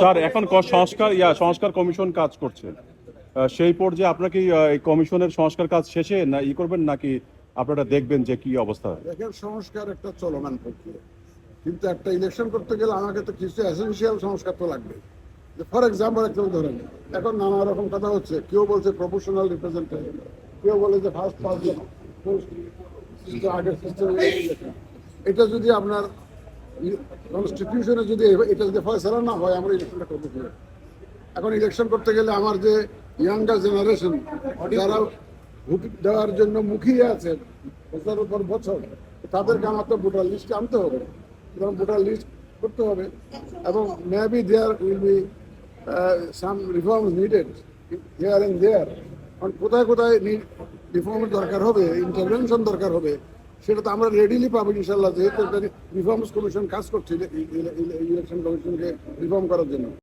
Sir এখন সংস্কার commission কাজ করছে। সেই পর্যায়ে আপনাকে এই কমিশনের সংস্কার কাজ শেষে না করবেন নাকি আপনারা দেখবেন যে কি অবস্থা? দেখেন, সংস্কার একটা চলমান প্রক্রিয়া, কিন্তু একটা ইলেকশন করতে গেলে আমাকে তো কিছু এসেন্সিয়াল সংস্কার তো লাগবে। ফর এক্সাম্পল একদম ধরেন, এখন নানা রকম কথা হচ্ছে, কেউ বলছে প্রফেশনাল রিপ্রেজেন্টেটিভ, কেউ বলে যে ফার্স্ট পাস আগের সিস্টেম। এটা যদি আপনার কনস্টিটিউশনে যদি এটা যদি ফয়সালা না হয়, আমরা ইলেকশনটা করবো কি? এখন ইলেকশন করতে গেলে আমার যে ইয়াঙ্গার জেনারেশন যারা ভোট দেওয়ার জন্য মুখিয়ে আছে বছরের পর বছর, তাদেরকে আমার তো ভোটার লিস্টে আনতে হবে, সুতরাং ভোটার লিস্ট করতে হবে। এবং maybe there will be some reforms needed here and there. কারণ কোথায় কোথায় রিফর্মের দরকার হবে, ইন্টারভেনশন দরকার হবে, সেটা তো আমরা রেডিলি পাবো ইনশাল্লাহ, যেহেতু রিফর্মস কমিশন কাজ করছে ইলেকশন কমিশনকে রিফর্ম করার জন্য।